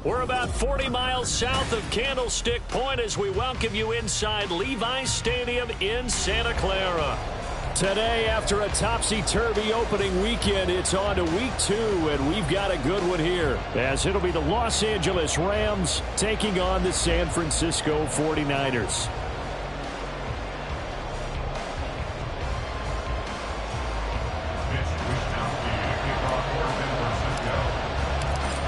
We're about 40 miles south of Candlestick Point as we welcome you inside Levi's Stadium in Santa Clara. Today, after a topsy-turvy opening weekend, it's on to week 2, and we've got a good one here, as it'll be the Los Angeles Rams taking on the San Francisco 49ers.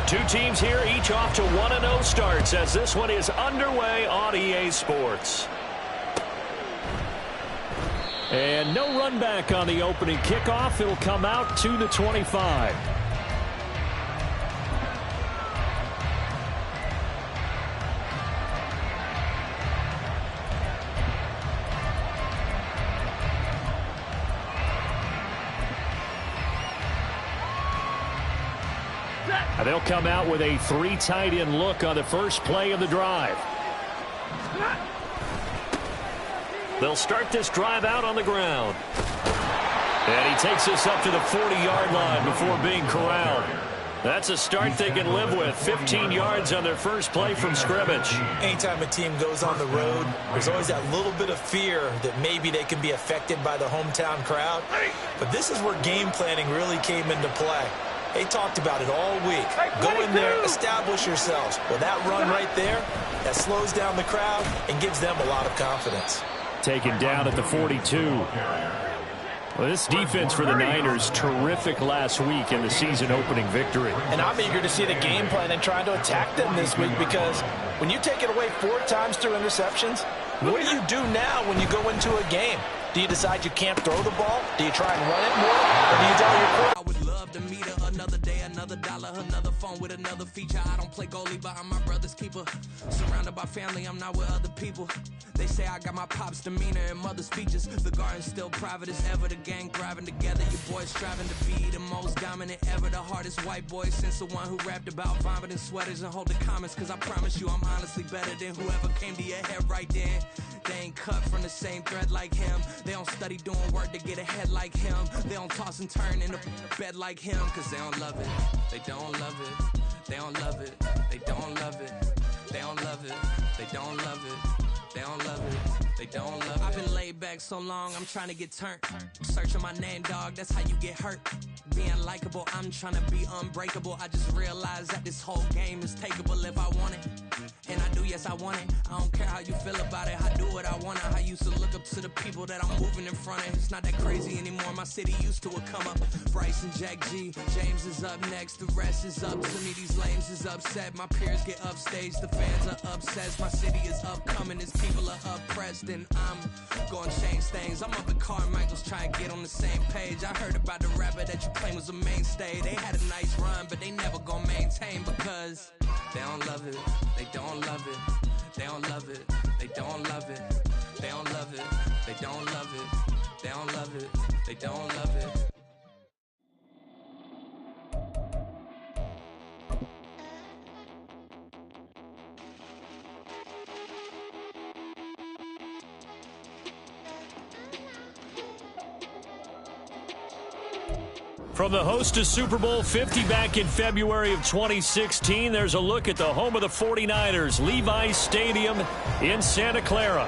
Two teams here, each off to 1-0 starts as this one is underway on EA Sports. And no run back on the opening kickoff. It'll come out to the 25. They'll come out with a 3 tight end look on the first play of the drive. They'll start this drive out on the ground. And he takes us up to the 40-yard line before being corralled. That's a start they can live with. 15 yards on their first play from scrimmage. Anytime a team goes on the road, there's always that little bit of fear that maybe they can be affected by the hometown crowd. But this is where game planning really came into play. They talked about it all week. Go in there, establish yourselves. Well, that run right there, that slows down the crowd and gives them a lot of confidence. Taken down at the 42. Well, this defense for the Niners, terrific last week in the season-opening victory. And I'm eager to see the game plan and trying to attack them this week, because when you take it away 4 times through interceptions, what do you do now when you go into a game? Do you decide you can't throw the ball? Do you try and run it more? Or do you tell your quarterback? I would love to meet her another day, another dollar, another phone with another feature. I don't play goalie, but I'm my brother's keeper. Surrounded by family, I'm not with other people. They say I got my pop's demeanor and mother's features. The garden's still private as ever. The gang thriving together. Your boys striving to be the most dominant ever. The hardest white boy since the one who rapped about vomiting sweaters and hold the comments. Cause I promise you I'm honestly better than whoever came to your head right then. They ain't cut from the same thread like him. They don't study doing work to get ahead like him. They don't toss and turn in the bed like him. Cause they don't love it. They don't love it. They don't love it. They don't love it. They don't love it. They don't love it. They don't love it. They don't love it. I've been laid back so long, I'm trying to get turned. Searching my name, dog, that's how you get hurt. Being likable, I'm trying to be unbreakable. I just realized that this whole game is takeable if I want it. And I do, yes, I want it. I don't care how you feel about it. I do what I want. I used to look up to the people that I'm moving in front of. It's not that crazy anymore. My city used to a come up. Bryce and Jack G. James is up next. The rest is up to me. These lames is upset. My peers get upstage. The fans are obsessed. My city is upcoming. These people are oppressed. And I'm gonna change things. I'm up at Carmichael's trying to get on the same page. I heard about the rapper that you claim was a mainstay. They had a nice run, but they never gonna maintain because they don't love it. They don't love it. They don't love it. They don't love it. They don't love it. They don't love it. They don't love it. They don't love it. From the host to Super Bowl 50 back in February of 2016, there's a look at the home of the 49ers, Levi's Stadium in Santa Clara.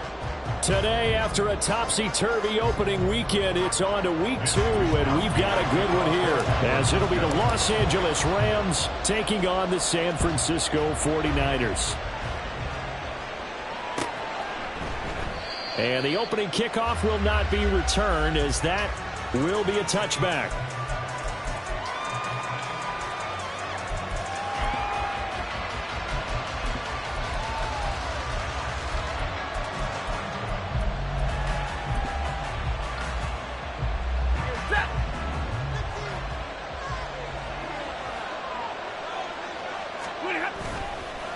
Today, after a topsy-turvy opening weekend, it's on to week 2, and we've got a good one here, as it'll be the Los Angeles Rams taking on the San Francisco 49ers. And the opening kickoff will not be returned, as that will be a touchback.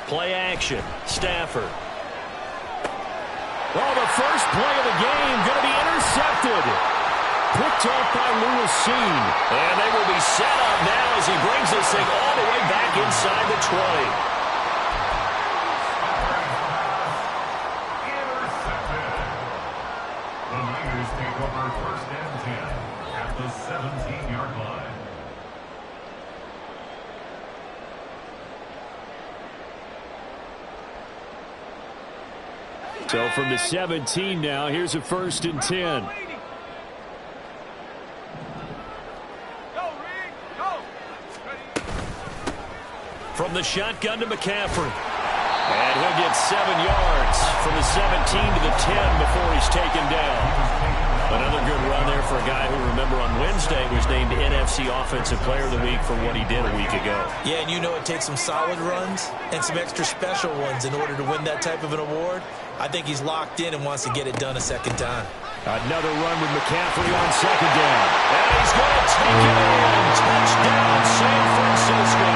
Play action. Stafford. Well, the first play of the game going to be intercepted. Picked up by Lewis Cine. And they will be set up now as he brings this thing all the way back inside the 20. The Niners take over first and 10 at the 17-yard line. So from the 17 now, here's a 1st and 10. From the shotgun to McCaffrey. And he'll get 7 yards from the 17 to the 10 before he's taken down. Another good run there for a guy who, remember, on Wednesday was named NFC Offensive Player of the Week for what he did a week ago. Yeah, and you know it takes some solid runs and some extra special ones in order to win that type of an award. I think he's locked in and wants to get it done a second time. Another run with McCaffrey on 2nd down. And he's going to take it in. Touchdown, San Francisco.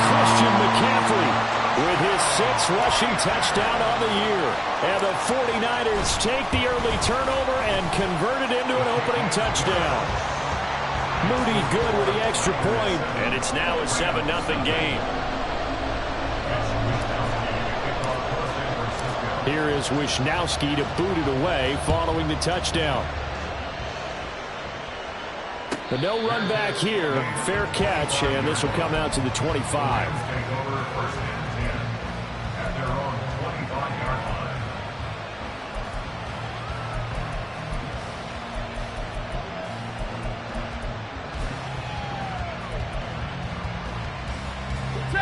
Christian McCaffrey with his 6th rushing touchdown on the year. And the 49ers take the early turnover and convert it into an opening touchdown. Moody good with the extra point. And it's now a 7-0 game. Here is Wisnowski to boot it away following the touchdown. But no run back here. Fair catch, and this will come out to the 25.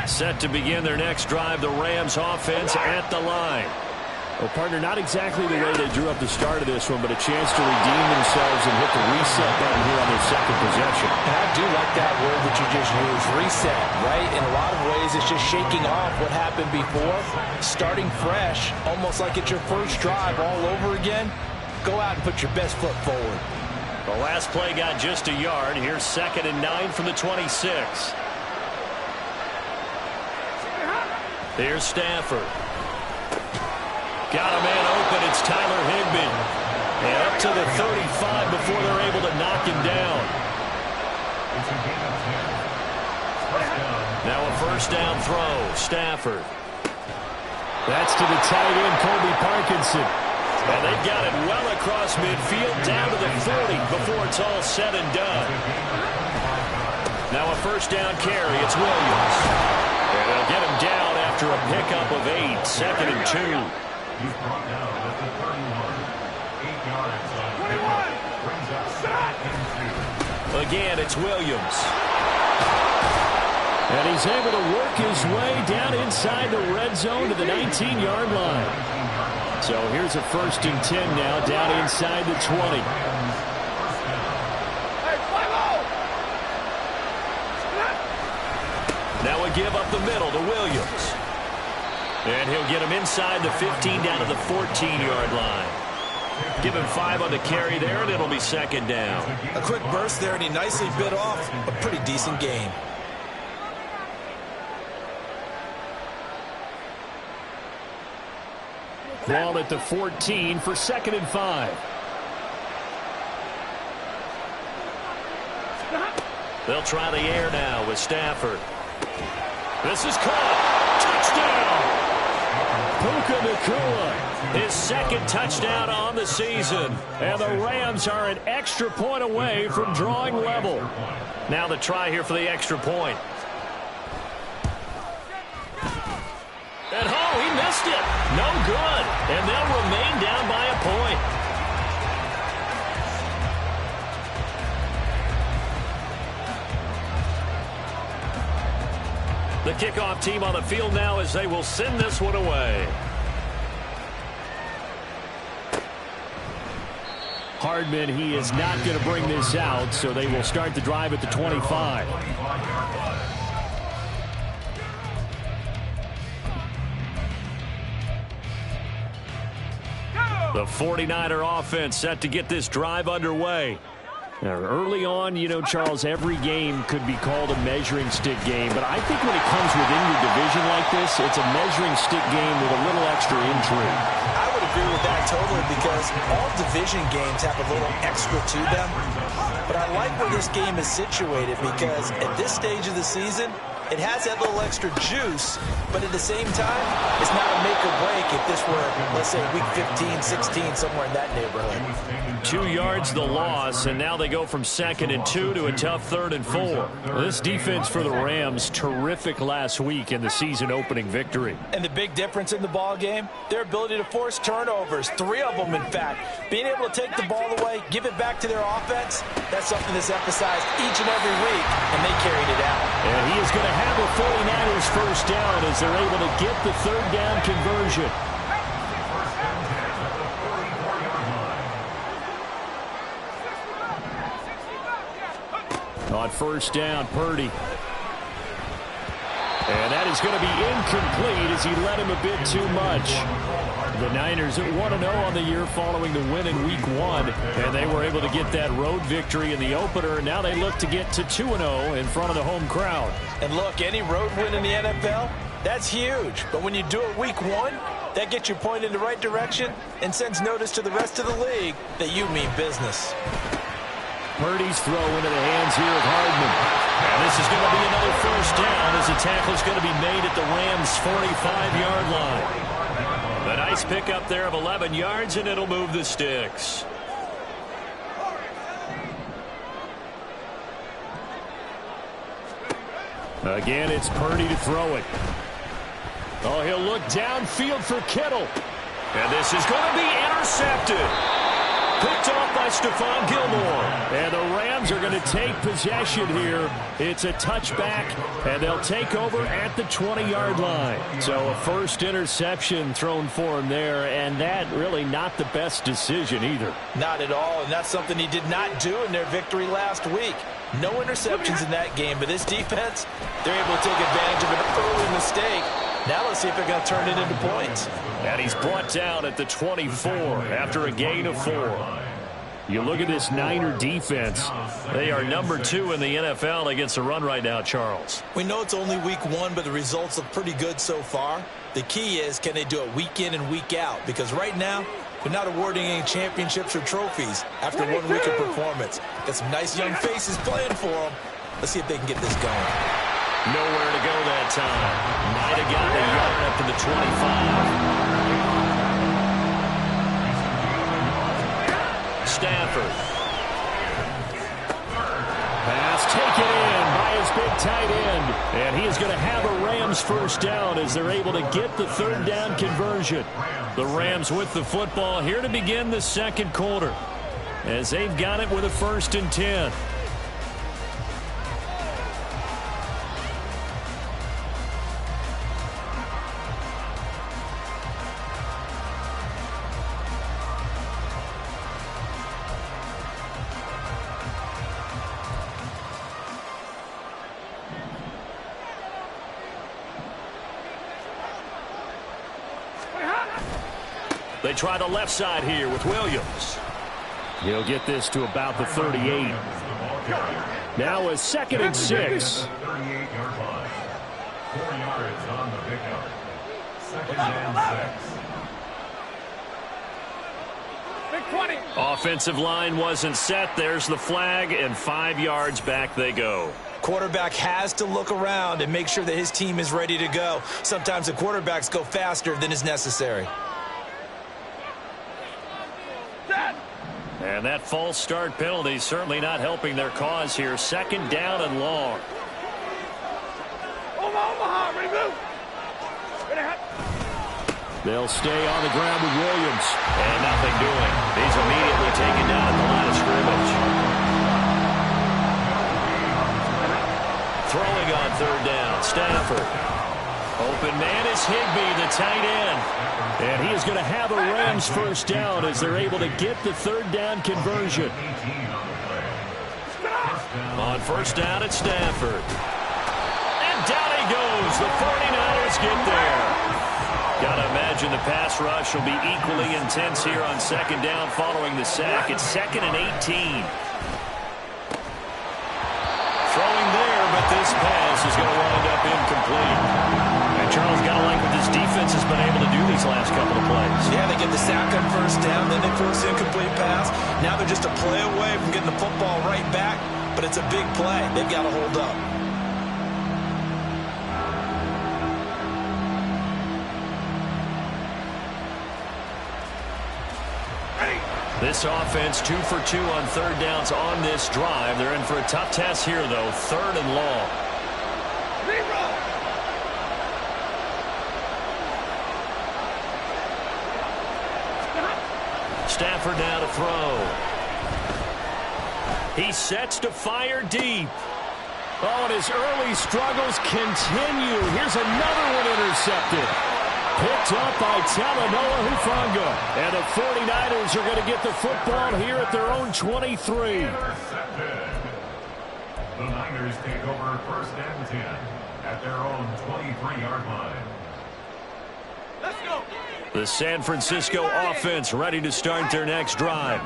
Set to begin their next drive, the Rams offense at the line. Well, partner, not exactly the way they drew up the start of this one, but a chance to redeem themselves and hit the reset button here on their 2nd possession. And I do like that word that you just used, reset, right? In a lot of ways, it's just shaking off what happened before, starting fresh, almost like it's your first drive all over again. Go out and put your best foot forward. The last play got just a yard. Here's 2nd and 9 from the 26. Here's Stafford. Got a man open. It's Tyler Higbee. And up to the 35 before they're able to knock him down. Now a 1st down throw. Stafford. That's to the tight end, Colby Parkinson. And they've got it well across midfield down to the 40 before it's all said and done. Now a 1st down carry. It's Williams. And they'll get him down after a pickup of 8. 2nd and 2. He's brought down at the 31. 8 yards on pickup. Brings up 2nd and 2. Again, it's Williams. And he's able to work his way down inside the red zone to the 19-yard line. So here's a 1st and 10 now down inside the 20. Now a give up the middle to Williams. And he'll get him inside the 15 down to the 14-yard line. Give him 5 on the carry there, and it'll be 2nd down. A quick burst there, and he nicely bit off a pretty decent gain. Ball at the 14 for 2nd and 5. They'll try the air now with Stafford. This is caught. Touchdown! Puka Nacua, his 2nd touchdown on the season. And the Rams are an extra point away from drawing level. Now the try here for the extra point. And oh, he missed it. No good. And they'll remain down by a point. The kickoff team on the field now as they will send this one away. Hardman, he is not going to bring this out, so they will start the drive at the 25. The 49er offense set to get this drive underway. Now, early on, you know, Charles, every game could be called a measuring stick game, but I think when it comes within your division like this, it's a measuring stick game with a little extra intrigue. I would agree with that totally because all division games have a little extra to them. But I like where this game is situated because at this stage of the season, It has that little extra juice, but at the same time, it's not a make or break if this were, let's say, week 15, 16, somewhere in that neighborhood. 2 yards the loss, and now they go from 2nd and 2 to a tough 3rd and 4. Well, this defense for the Rams, terrific last week in the season-opening victory. And the big difference in the ball game, their ability to force turnovers, 3 of them, in fact. Being able to take the ball away, give it back to their offense, that's something that's emphasized each and every week, and they carried it out. And he is going to have a 49ers first down as they're able to get the 3rd down conversion. On first down, Purdy. And that is going to be incomplete as he led him a bit too much. The Niners at 1-0 on the year following the win in Week 1. And they were able to get that road victory in the opener. Now they look to get to 2-0 in front of the home crowd. And look, any road win in the NFL, that's huge. But when you do it Week 1, that gets you pointed in the right direction and sends notice to the rest of the league that you mean business. Purdy's throw into the hands here of Hardman. And this is going to be another first down as the tackle is going to be made at the Rams' 45-yard line. A nice pickup there of 11 yards, and it'll move the sticks. Again, it's Purdy to throw it. Oh, he'll look downfield for Kittle. And this is going to be intercepted. Picked off by Stephon Gilmore. And the Rams are going to take possession here. It's a touchback, and they'll take over at the 20-yard line. So a first interception thrown for him there, and that really not the best decision either. Not at all, and that's something he did not do in their victory last week. No interceptions in that game, but this defense, they're able to take advantage of an early mistake. Now let's see if they're going to turn it into points. And he's brought down at the 24 after a gain of 4. You look at this Niner defense. They are number 2 in the NFL against the run right now, Charles. We know it's only week 1, but the results look pretty good so far. The key is, can they do it week in and week out? Because right now, they're not awarding any championships or trophies after 1 week of performance. Got some nice young faces playing for them. Let's see if they can get this going. Nowhere to go that time. Might have gotten a yard up to the 25. Stafford. Pass taken in by his big tight end. And he is going to have a Rams first down as they're able to get the 3rd down conversion. The Rams with the football here to begin the 2nd quarter as they've got it with a 1st and 10. They try the left side here with Williams. He'll get this to about the 38. Now a 2nd and 6. 38-yard line. 4 yards on the pickup. 2nd and 6. Big 20. Offensive line wasn't set. There's the flag, and 5 yards back they go. Quarterback has to look around and make sure that his team is ready to go. Sometimes the quarterbacks go faster than is necessary. And that false start penalty certainly not helping their cause here. 2nd down and long. They'll stay on the ground with Williams. And nothing doing. He's immediately taken down at the line of scrimmage. Throwing on 3rd down, Stafford. Open man is Higbee, the tight end. And he is going to have a Rams first down as they're able to get the 3rd down conversion. On first down, it's Stafford. And down he goes. The 49ers get there. Got to imagine the pass rush will be equally intense here on 2nd down following the sack. It's 2nd and 18. Throwing there, but this pass is going to wind up incomplete. Charles, got to like what this defense has been able to do these last couple of plays. Yeah, they get the sack on first down, then they force the incomplete pass. Now they're just a play away from getting the football right back, but it's a big play. They've got to hold up. This offense 2 for 2 on third downs on this drive. They're in for a tough test here, though. 3rd and long. Stafford now to throw. He sets to fire deep. Oh, and his early struggles continue. Here's another one intercepted. Picked up by Talanoa Hufanga. And the 49ers are going to get the football here at their own 23. The Niners take over 1st and 10 at their own 23-yard line. Let's go. The San Francisco offense ready to start their next drive.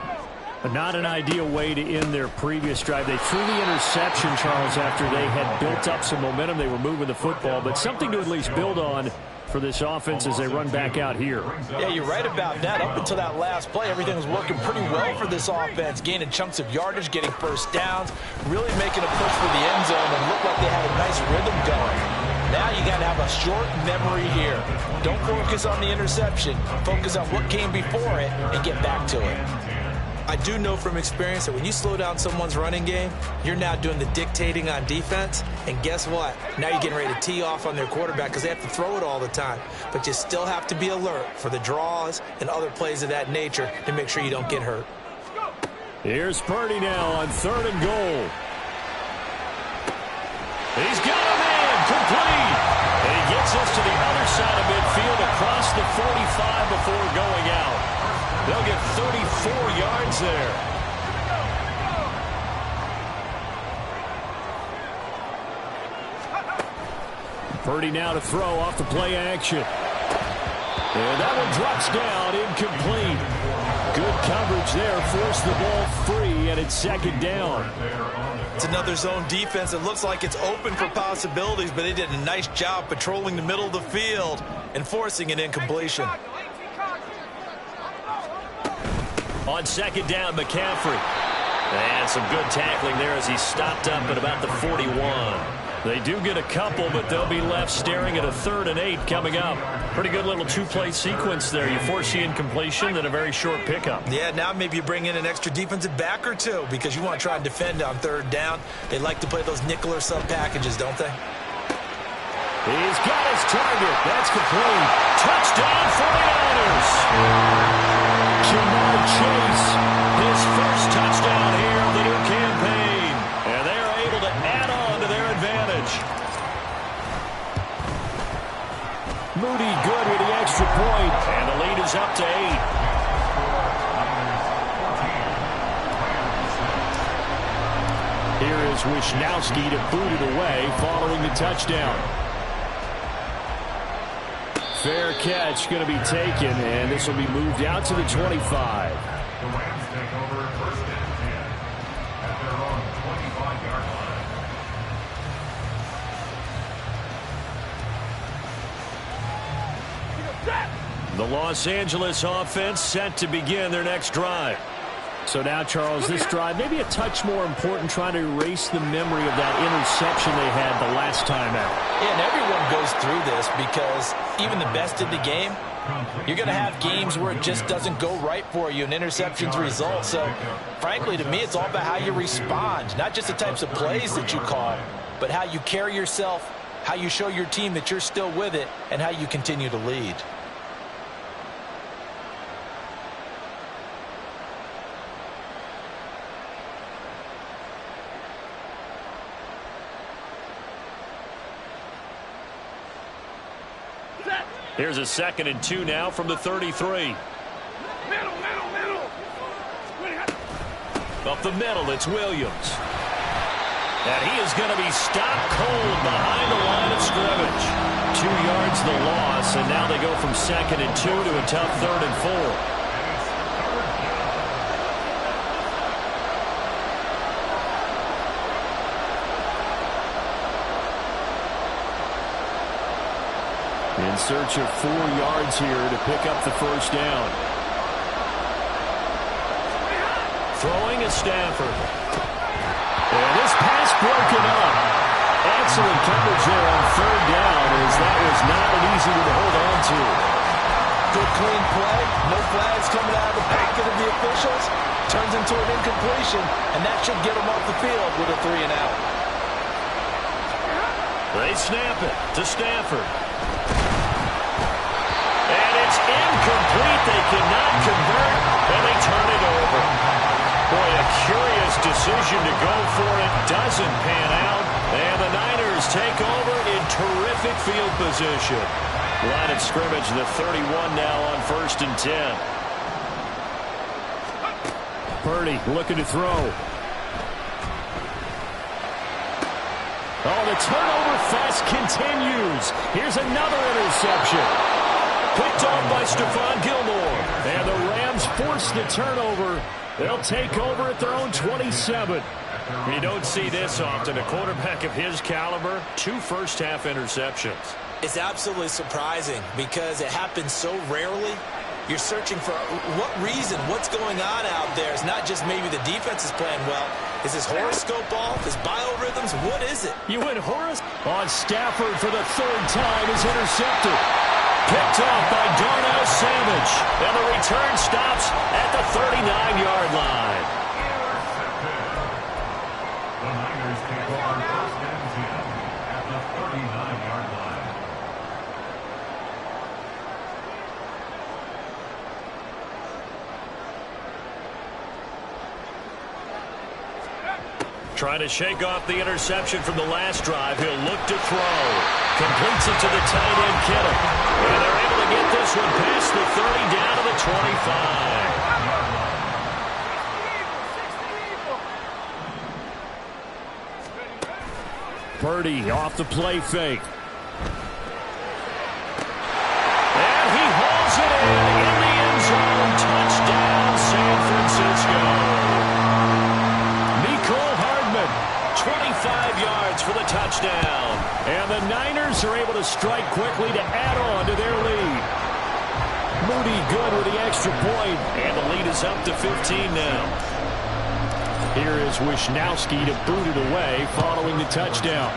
Not an ideal way to end their previous drive. They threw the interception, Charles, after they had built up some momentum. They were moving the football, but something to at least build on for this offense as they run back out here. Yeah, you're right about that. Up until that last play, everything was working pretty well for this offense, gaining chunks of yardage, getting first downs, really making a push for the end zone, and looked like they had a nice rhythm going. Now you got to have a short memory here. Don't focus on the interception. Focus on what came before it and get back to it. I do know from experience that when you slow down someone's running game, you're now doing the dictating on defense. And guess what? Now you're getting ready to tee off on their quarterback because they have to throw it all the time. But you still have to be alert for the draws and other plays of that nature to make sure you don't get hurt. Here's Purdy now on 3rd and goal. He's got him in, complete. And he gets us to the other side of midfield across the 45 before going out. They'll get 34 yards there. Purdy now to throw off the play action. And that one drops down, incomplete. Good coverage there, forced the ball free, and it's 2nd down. It's another zone defense. It looks like it's open for possibilities, but they did a nice job patrolling the middle of the field and forcing an incompletion. On 2nd down, McCaffrey. And some good tackling there as he stopped up at about the 41. They do get a couple, but they'll be left staring at a 3rd and 8 coming up. Pretty good little 2-play sequence there. You force the incompletion, then a very short pickup. Yeah, now maybe you bring in an extra defensive back or two because you want to try and defend on 3rd down. They like to play those nickel or sub packages, don't they? He's got his target. That's complete. Touchdown 49ers. Jamar Chase, his first touchdown here of the new campaign. And they are able to add on to their advantage. Moody good with the extra point. And the lead is up to 8. Here is Wisnowski to boot it away following the touchdown. Fair catch going to be taken, and this will be moved out to the 25. The Rams take over 1st and 10 at their own 25-yard line. The Los Angeles offense set to begin their next drive. So now, Charles, this drive maybe a touch more important, trying to erase the memory of that interception they had the last time out. Yeah, and everyone goes through this because even the best in the game, you're going to have games where it just doesn't go right for you and interceptions result. So, frankly, to me, it's all about how you respond, not just the types of plays that you call, but how you carry yourself, how you show your team that you're still with it, and how you continue to lead. Here's a 2nd and 2 now from the 33. Up the middle, it's Williams. And he is going to be stopped cold behind the line of scrimmage. 2 yards the loss, and now they go from 2nd and 2 to a tough 3rd and 4. In search of 4 yards here to pick up the first down. Throwing is Stafford. And this pass broken up. Excellent coverage there on 3rd down, as that was not an easy one to hold on to. Good, clean play. No flags coming out of the pocket of the officials. Turns into an incompletion, and that should get them off the field with a 3-and-out. They snap it to Stafford. And it's incomplete. They cannot convert, and they turn it over. Boy, a curious decision to go for it. Doesn't pan out. And the Niners take over in terrific field position. Line of scrimmage, the 31 now on 1st and 10. Purdy looking to throw. Oh, the turnover fest continues. Here's another interception. Picked off by Stephon Gilmore. And the Rams force the turnover. They'll take over at their own 27. You don't see this often. A quarterback of his caliber, 2 first-half interceptions. It's absolutely surprising because it happens so rarely. You're searching for what reason, what's going on out there. It's not just maybe the defense is playing well. Is his horoscope off? His biorhythms? What is it? You went on Stafford for the 3rd time is intercepted. Picked off by Darnell Savage. And the return stops at the 39-yard line. The Niners take over 1st and 10 at the 39-yard line. Trying to shake off the interception from the last drive. He'll look to throw. Completes it to the tight end, Kittle. And they're able to get this one past the 30 down to the 25. Purdy off the play fake. And he hauls it in the end zone. Touchdown, San Francisco. 25 yards for the touchdown. And the Niners are able to strike quickly to add on to their lead. Moody good with the extra point. And the lead is up to 15 now. Here is Wisnowski to boot it away following the touchdown.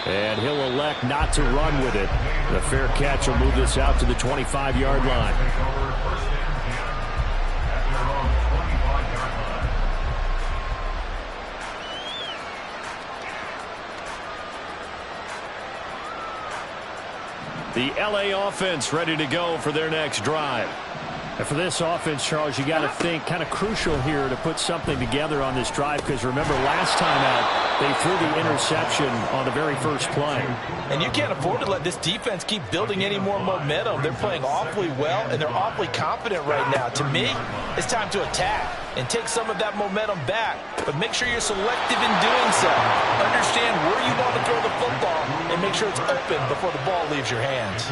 And he'll elect not to run with it. The fair catch will move this out to the 25-yard line. The L.A. offense ready to go for their next drive. And for this offense, Charles, you got to think kind of crucial here to put something together on this drive because remember last time out they threw the interception on the very first play. And you can't afford to let this defense keep building any more momentum. They're playing awfully well and they're awfully confident right now. To me, it's time to attack and take some of that momentum back. But make sure you're selective in doing so. Understand where you want to throw the football and make sure it's open before the ball leaves your hands.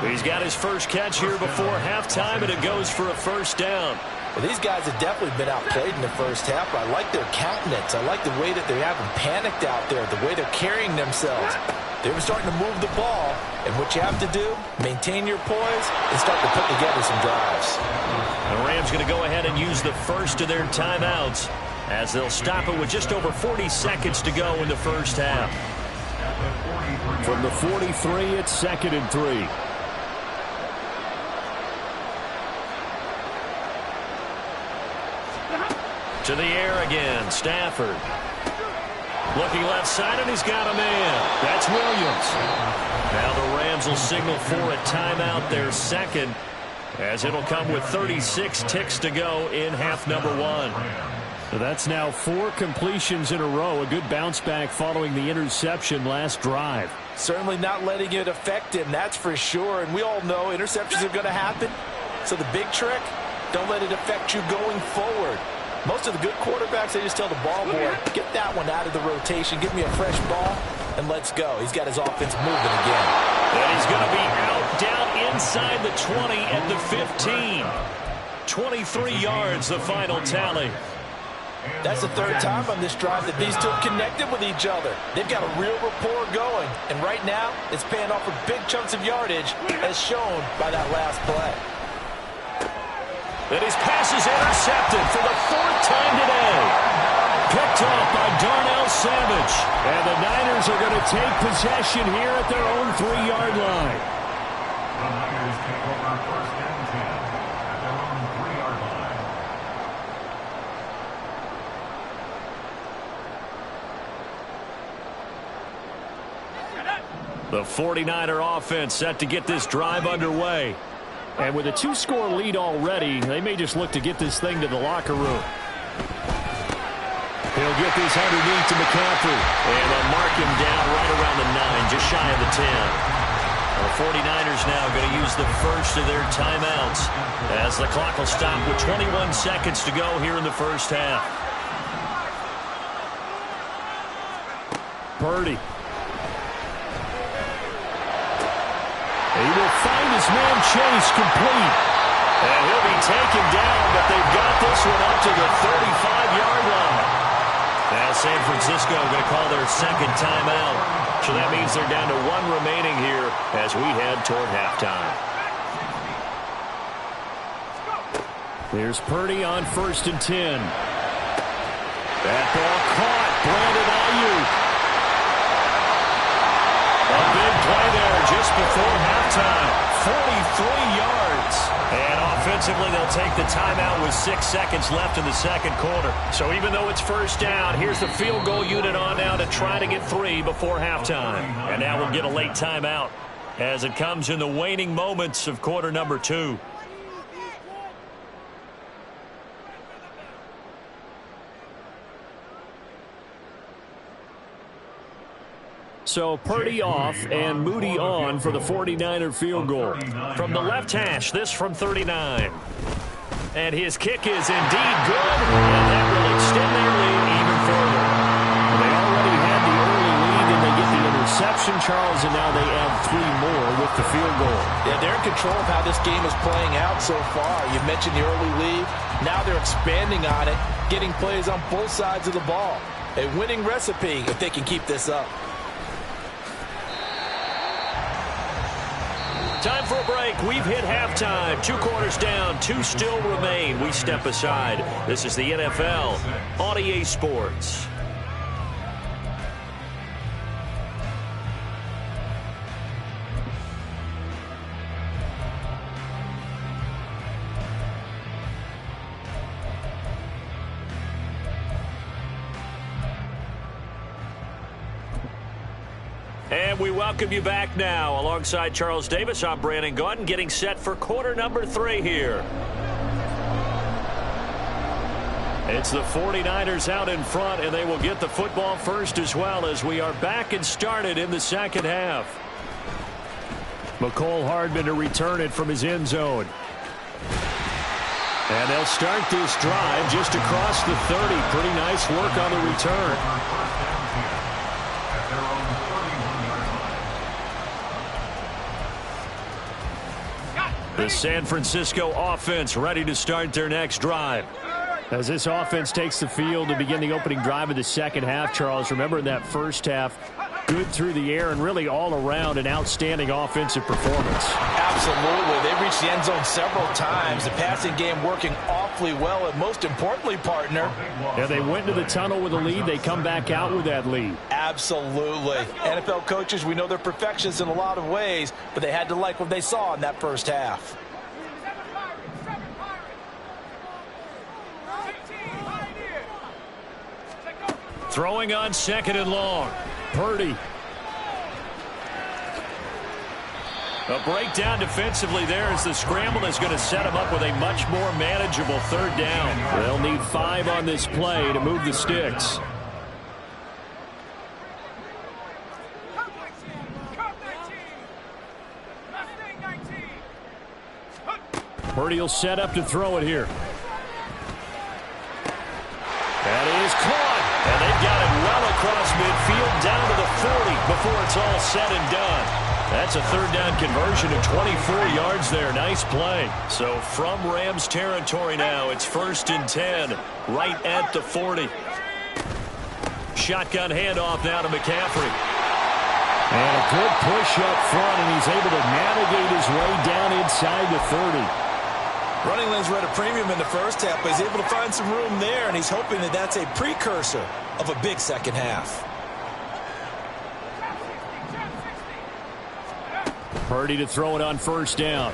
He's got his first catch here before halftime, and it goes for a first down. Well, these guys have definitely been outplayed in the first half, but I like their countenance. I like the way that they haven't panicked out there, the way they're carrying themselves. They're starting to move the ball, and what you have to do, maintain your poise and start to put together some drives. The Rams going to go ahead and use the first of their timeouts as they'll stop it with just over 40 seconds to go in the first half. From the 43, it's 2nd and 3. To the air again, Stafford. Looking left side, and he's got a man. That's Williams. Now the Rams will signal for a timeout, their second, as it'll come with 36 ticks to go in half number 1. So that's now 4 completions in a row. A good bounce back following the interception last drive. Certainly not letting it affect him, that's for sure. And we all know interceptions are going to happen. So the big trick, don't let it affect you going forward. Most of the good quarterbacks, they just tell the ball boy, get that one out of the rotation, give me a fresh ball, and let's go. He's got his offense moving again. And he's going to be out, down inside the 20 at the 15. 23 yards, the final tally. That's the 3rd time on this drive that these two have connected with each other. They've got a real rapport going, and right now, it's paying off for big chunks of yardage, as shown by that last play. And his pass is intercepted for the 4th time today. Picked off by Darnell Savage. And the Niners are going to take possession here at their own 3-yard line. Niners take over 1st and 10 at their own 3-yard line. The 49er offense set to get this drive underway. And with a 2-score lead already, they may just look to get this thing to the locker room. He'll get this underneath to McCaffrey. And they'll mark him down right around the 9, just shy of the 10. The 49ers now going to use the first of their timeouts as the clock will stop with 21 seconds to go here in the first half. Purdy. He will find his man Chase complete. And he'll be taken down, but they've got this one up to the 35-yard line. Now San Francisco going to call their second timeout. So that means they're down to 1 remaining here as we head toward halftime. Here's Purdy on 1st and 10. That ball caught. Brandon Ayuk. A big play there just before halftime. 43 yards. And offensively, they'll take the timeout with 6 seconds left in the second quarter. So even though it's first down, here's the field goal unit on now to try to get 3 before halftime. And now we'll get a late timeout as it comes in the waning moments of quarter number 2. So Purdy off and Moody on for the 49er field goal. From the left hash, this from 39. And his kick is indeed good, and that will extend their lead even further. They already had the early lead, and they get the interception, Charles, and now they add 3 more with the field goal. Yeah, they're in control of how this game is playing out so far. You mentioned the early lead. Now they're expanding on it, getting plays on both sides of the ball. A winning recipe if they can keep this up. Time for a break. We've hit halftime. 2 quarters down. 2 still remain. We step aside. This is the NFL on EA Sports. And we welcome you back now. Alongside Charles Davis, I'm Brandon Gaudin, getting set for quarter number 3 here. It's the 49ers out in front, and they will get the football first as well as we are back and started in the second half. McCole Hardman to return it from his end zone. And they'll start this drive just across the 30. Pretty nice work on the return. The San Francisco offense ready to start their next drive. As this offense takes the field to begin the opening drive of the second half, Charles, remember in that first half, good through the air and really all around an outstanding offensive performance. Absolutely. They reached the end zone several times. The passing game working awfully well, and most importantly, partner. Yeah, they went to the tunnel with a lead. They come back out with that lead. Absolutely. NFL coaches, we know they're perfectionists in a lot of ways, but they had to like what they saw in that first half. Throwing on 2nd and long. Purdy. A breakdown defensively there as the scramble is going to set him up with a much more manageable 3rd down. They'll need 5 on this play to move the sticks. Purdy will set up to throw it here. That is caught. And they've got it well across midfield down to the 40 before it's all said and done. That's a 3rd down conversion of 24 yards there. Nice play. So from Rams territory now, it's 1st and 10 right at the 40. Shotgun handoff now to McCaffrey. And a good push up front, and he's able to navigate his way down inside the 30. Running lanes were at a premium in the first half, but he's able to find some room there, and he's hoping that that's a precursor of a big second half. Purdy to throw it on first down.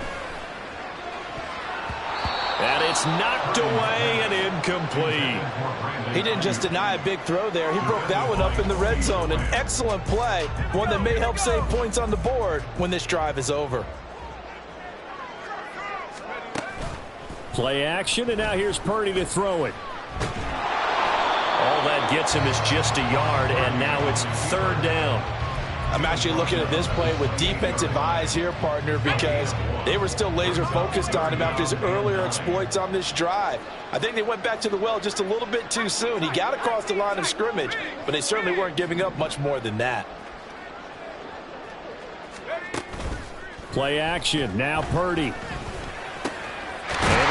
And it's knocked away and incomplete. He didn't just deny a big throw there. He broke that one up in the red zone. An excellent play, one that may help save points on the board when this drive is over. Play action, and now here's Purdy to throw it. All that gets him is just a yard, and now it's third down. I'm actually looking at this play with defensive eyes here, partner, because they were still laser focused on him after his earlier exploits on this drive. I think they went back to the well just a little bit too soon. He got across the line of scrimmage, but they certainly weren't giving up much more than that. Play action, now Purdy. Able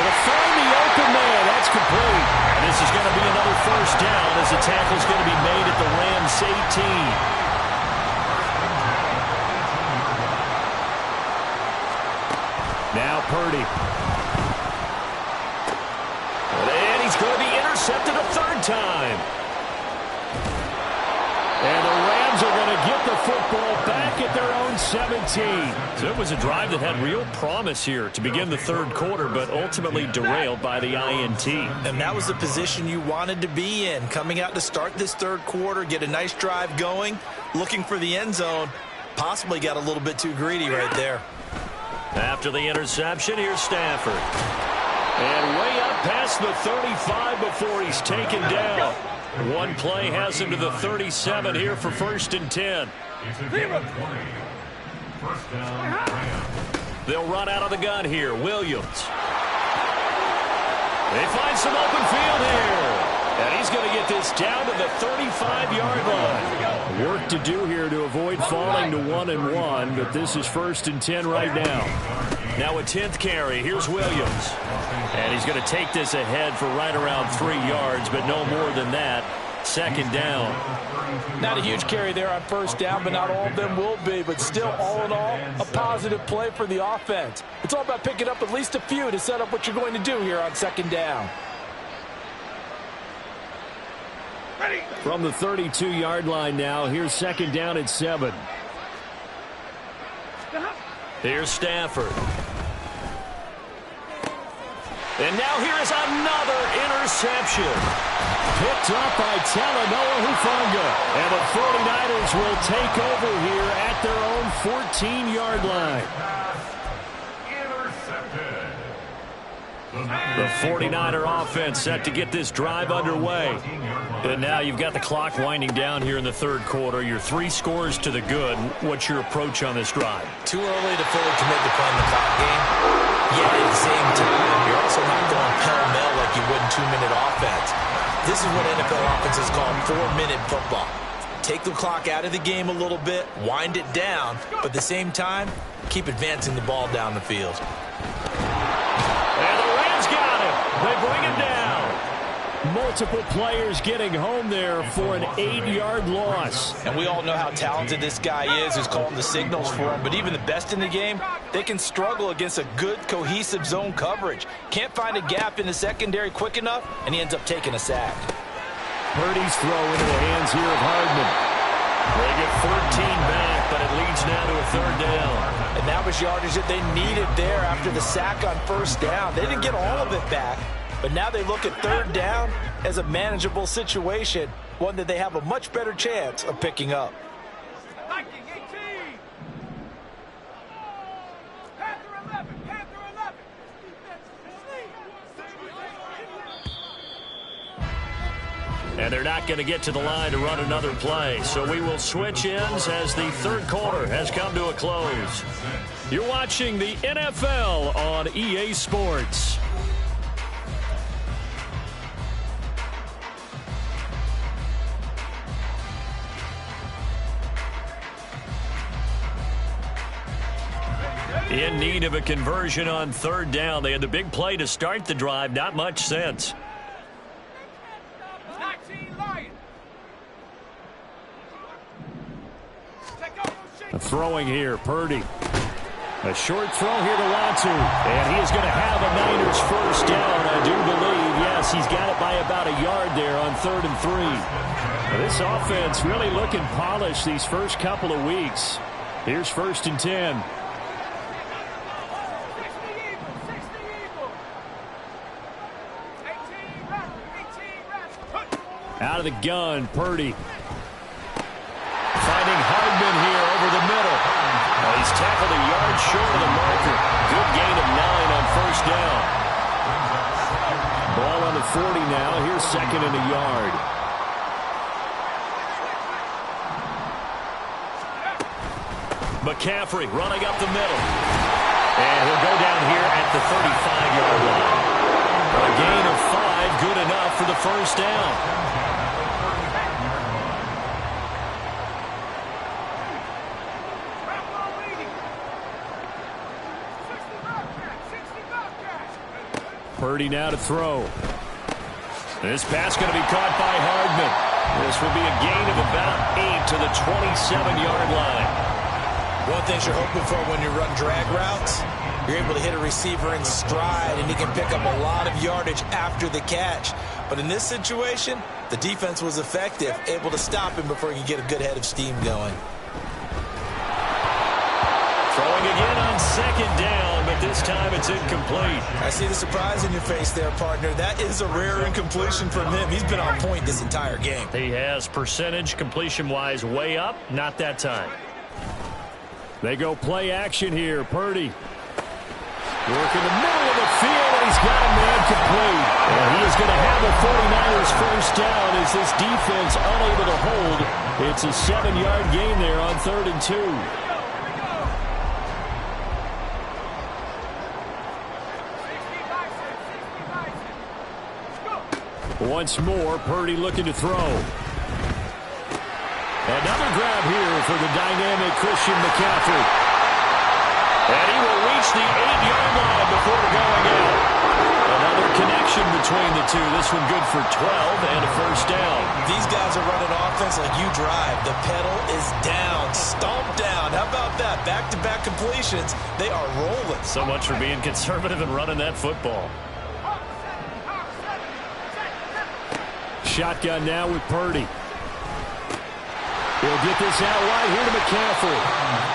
to find the open man. That's complete. And this is going to be another first down as the tackle is going to be made at the Rams 18. Now Purdy. And he's going to be intercepted a third time. And the Rams are going to get the football back at their own 17. So it was a drive that had real promise here to begin the third quarter, but ultimately derailed by the INT. And that was the position you wanted to be in. Coming out to start this third quarter, get a nice drive going, looking for the end zone. Possibly got a little bit too greedy right there. After the interception, here's Stafford. And way up past the 35 before he's taken down. One play has him to the 37 here for 1st and 10. They'll run out of the gun here. Williams. They find some open field here. And he's going to get this down to the 35-yard line. Work to do here to avoid falling to 1-1, but this is 1st and 10 right now. Now a 10th carry. Here's Williams. And he's going to take this ahead for right around 3 yards, but no more than that. 2nd down. Not a huge carry there on first down, but not all of them will be. But still, all in all, a positive play for the offense. It's all about picking up at least a few to set up what you're going to do here on 2nd down. From the 32-yard line now, here's 2nd down at 7. Here's Stafford. And now here is another interception. Picked up by Talanoa Hufanga. And the 49ers will take over here at their own 14-yard line. The 49er offense set to get this drive underway. And now you've got the clock winding down here in the third quarter. You're 3 scores to the good. What's your approach on this drive? Too early to fully commit to playing the clock game. Yet at the same time, you're also not going pell-mell like you would in 2-minute offense. This is what NFL offenses call 4-minute football. Take the clock out of the game a little bit, wind it down, but at the same time, keep advancing the ball down the field. And the Rams got him. They bring him down. Multiple players getting home there for an 8-yard loss. And we all know how talented this guy is, who's calling the signals for him. But even the best in the game, they can struggle against a good, cohesive zone coverage. Can't find a gap in the secondary quick enough, and he ends up taking a sack. Purdy's throw into the hands here of Hardman. They get 14 back, but it leads now to a 3rd down. And that was yardage that they needed there after the sack on first down. They didn't get all of it back, but now they look at 3rd down as a manageable situation, one that they have a much better chance of picking up. And they're not going to get to the line to run another play. So we will switch ends as the third quarter has come to a close. You're watching the NFL on EA Sports. In need of a conversion on 3rd down. They had the big play to start the drive. Not much sense. Throwing here, Purdy. A short throw here to Latu. And he is going to have a Niners first down, I do believe. Yes, he's got it by about a yard there on 3rd and 3. Now, this offense really looking polished these first couple of weeks. Here's 1st and 10. Out of the gun, Purdy. Finding Hardman here over the middle. He's tackled a yard short of the marker. Good gain of 9 on first down. Ball on the 40 now. Here's second and a yard. McCaffrey running up the middle. And he'll go down here at the 35-yard line. A gain of 5, good enough for the first down. Purdy now to throw. This pass going to be caught by Hardman. This will be a gain of about 8 to the 27-yard line. One thing you're hoping for when you run drag routes, you're able to hit a receiver in stride, and he can pick up a lot of yardage after the catch. But in this situation, the defense was effective, able to stop him before he could get a good head of steam going. Throwing again on second down, but this time it's incomplete. I see the surprise in your face there, partner. That is a rare incompletion from him. He's been on point this entire game. He has percentage completion-wise way up, not that time. They go play action here. Purdy. Work in the middle of the field, and he's got a man complete. And he is going to have a 49ers first down as this defense unable to hold. It's a 7-yard gain there on 3rd and 2. Once more, Purdy looking to throw. Another grab here for the dynamic Christian McCaffrey. And he will reach the 8-yard line before going out. Another connection between the two. This one good for 12 and a first down. These guys are running offense like you drive. The pedal is down, stomped down. How about that? Back-to-back completions. They are rolling. So much for being conservative and running that football. Shotgun now with Purdy. He'll get this out wide here to McCaffrey.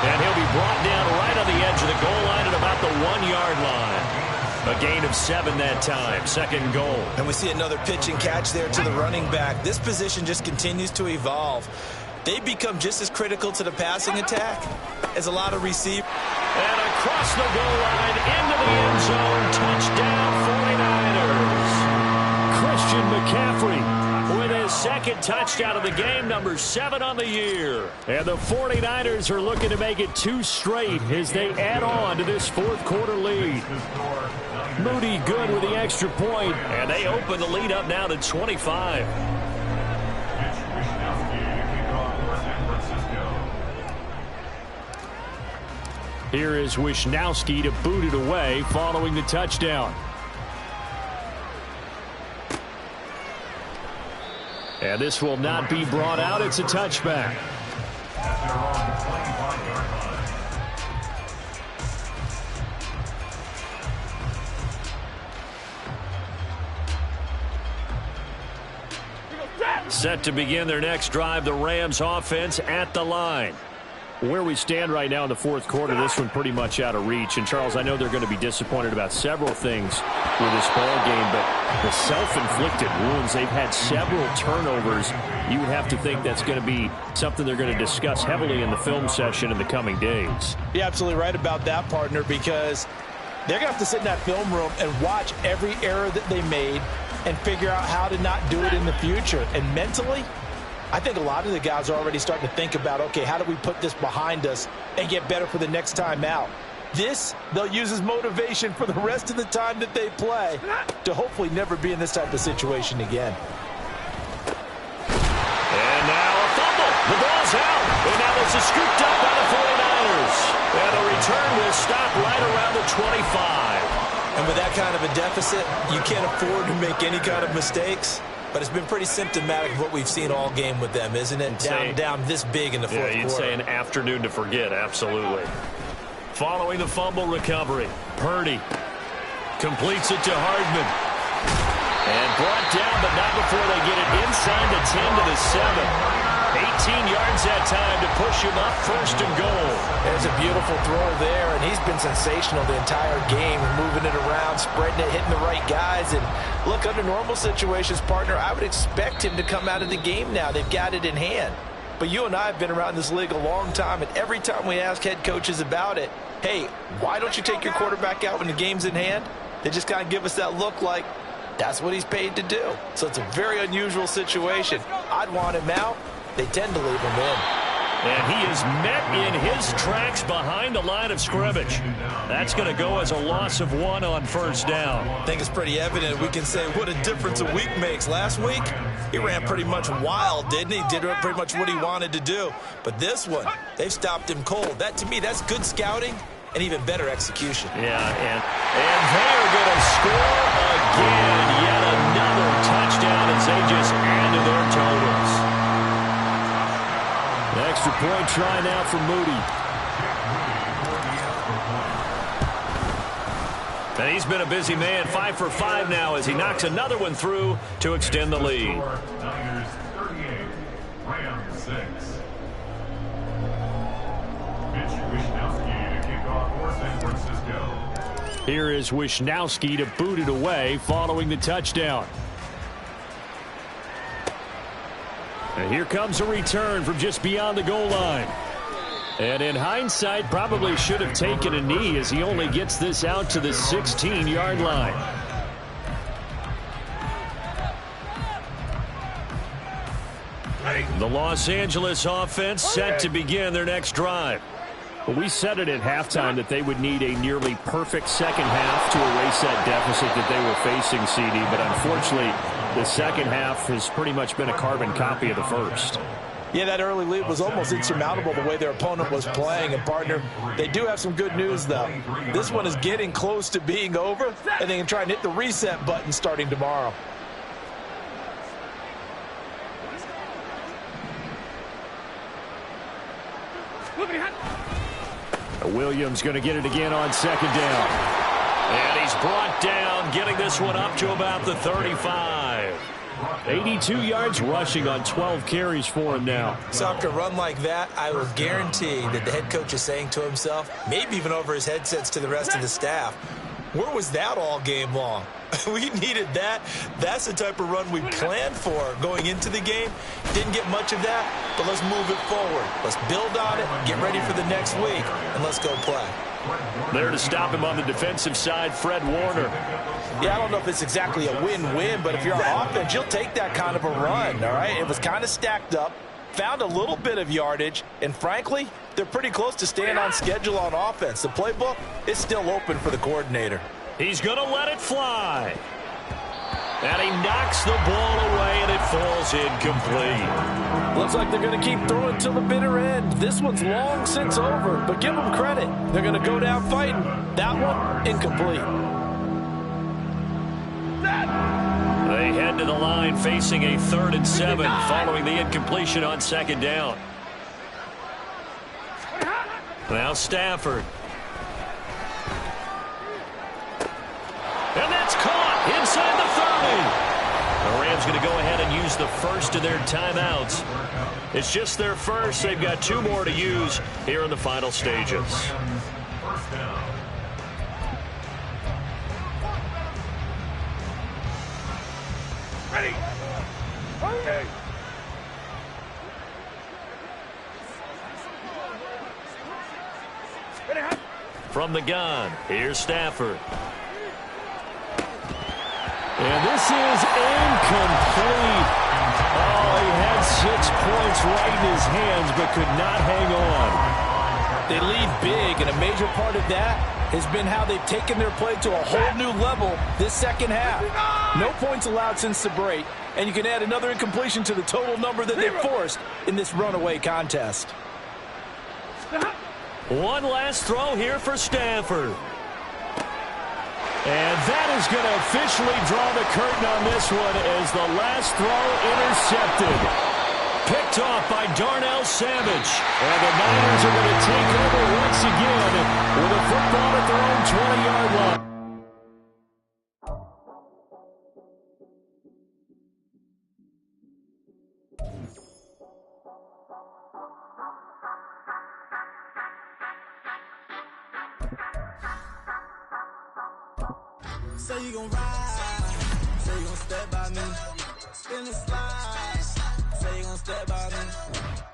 And he'll be brought down right on the edge of the goal line at about the 1-yard line. A gain of 7 that time. Second goal. And we see another pitch and catch there to the running back. This position just continues to evolve. They become just as critical to the passing attack as a lot of receivers. And across the goal line into the end zone. Touchdown 49ers. Christian McCaffrey with his second touchdown of the game, number 7 on the year. And the 49ers are looking to make it 2 straight as they add on to this fourth quarter lead. Moody good with the extra point. And they open the lead up now to 25. Here is Wisnowski to boot it away following the touchdown. And this will not be brought out. It's a touchback. Set to begin their next drive, the Rams offense at the line. Where we stand right now in the fourth quarter, this one pretty much out of reach. And, Charles, I know they're going to be disappointed about several things with this ball game, but the self-inflicted wounds, they've had several turnovers. You would have to think that's going to be something they're going to discuss heavily in the film session in the coming days. You're absolutely right about that, partner, because they're going to have to sit in that film room and watch every error that they made and figure out how to not do it in the future. And mentally, I think a lot of the guys are already starting to think about, okay, how do we put this behind us and get better for the next time out? This, they'll use as motivation for the rest of the time that they play to hopefully never be in this type of situation again. And now a fumble. The ball's out. And now this is scooped up by the 49ers. And the return will stop right around the 25. And with that kind of a deficit, you can't afford to make any kind of mistakes. But it's been pretty symptomatic of what we've seen all game with them, isn't it? Down this big in the fourth quarter. You'd say an afternoon to forget, absolutely. Following the fumble recovery, Purdy completes it to Hardman. And brought down, but not before they get it inside the 10 to the 7. 18 yards that time to push him up, first and goal. There's a beautiful throw there, and he's been sensational the entire game, moving it around, spreading it, hitting the right guys. And look, under normal situations, partner, I would expect him to come out of the game now. They've got it in hand. But you and I have been around this league a long time, and every time we ask head coaches about it, hey, why don't you take your quarterback out when the game's in hand? They just kind of give us that look like that's what he's paid to do. So it's a very unusual situation. I'd want him out. They tend to leave him in. And he is met in his tracks behind the line of scrimmage. That's going to go as a loss of 1 on first down. I think it's pretty evident. We can say what a difference a week makes. Last week, he ran pretty much wild, didn't he? Did pretty much what he wanted to do. But this one, they've stopped him cold. That, to me, that's good scouting and even better execution. Yeah, and they are going to score again. Yet another touchdown as they just add to their totals. The extra point try now for Moody. And he's been a busy man, 5 for 5 now as he knocks another one through to extend the lead. Niners 38, Rams 6. Mitch Wishnowsky to kick off for San Francisco. Here is Wishnowsky to boot it away following the touchdown. And here comes a return from just beyond the goal line. And in hindsight, probably should have taken a knee as he only gets this out to the 16-yard line. The Los Angeles offense set to begin their next drive. Well, we said it at halftime that they would need a nearly perfect second half to erase that deficit that they were facing, CD. But unfortunately, the second half has pretty much been a carbon copy of the first. Yeah, that early lead was almost insurmountable the way their opponent was playing. And, partner, they do have some good news, though. This one is getting close to being over, and they can try and hit the reset button starting tomorrow. Williams going to get it again on second down. And he's brought down, getting this one up to about the 35. 82 yards rushing on 12 carries for him now. So after a run like that, I will guarantee that the head coach is saying to himself, maybe even over his headsets to the rest of the staff, where was that all game long? We needed that. That's the type of run we planned for going into the game. Didn't get much of that, but let's move it forward. Let's build on it, get ready for the next week, and let's go play. There to stop him on the defensive side, Fred Warner. Yeah, I don't know if it's exactly a win-win, but if you're on offense, you'll take that kind of a run, all right? It was kind of stacked up, found a little bit of yardage, and frankly, they're pretty close to staying on schedule on offense. The playbook is still open for the coordinator. He's going to let it fly. And he knocks the ball away, and it falls incomplete. Looks like they're going to keep throwing till the bitter end. This one's long since over, but give them credit. They're going to go down fighting. That one, incomplete. They head to the line facing a 3rd and 7 following the incompletion on second down. Now Stafford. And that's caught inside the 30. The Rams going to go ahead and use the first of their timeouts. It's just their first. They've got 2 more to use here in the final stages. First down. Ready. Okay. From the gun, here's Stafford. And this is incomplete. Oh, he had 6 points right in his hands, but could not hang on. They lead big, and a major part of that has been how they've taken their play to a whole new level this second half. No points allowed since the break, and you can add another incompletion to the total number that they've forced in this runaway contest. One last throw here for Stafford. And that is going to officially draw the curtain on this one as the last throw intercepted. Picked off by Darnell Savage. And the Niners are going to take over once again with a football at their own 20-yard line. Say you gon' ride, say you gon' step by me. Spin the slide, say you gon' step by me.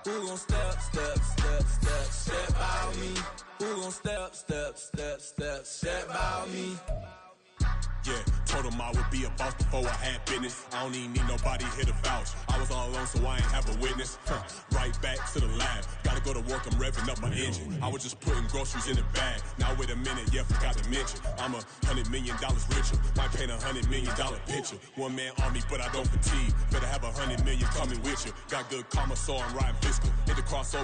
Who gon' step by me? Who gon' step by me? Yeah, told him I would be a boss before I had business. I don't even need nobody here to vouch. I was all alone, so I ain't have a witness. Right back to the lab. Gotta go to work, I'm revving up my engine. I was just putting groceries in the bag. Now wait a minute, yeah, forgot to mention. I'm $100 million richer. Might paint $100 million picture. One man army, but I don't fatigue. Better have $100 million coming with you. Got good karma, so I'm riding fiscal. Hit the crossover.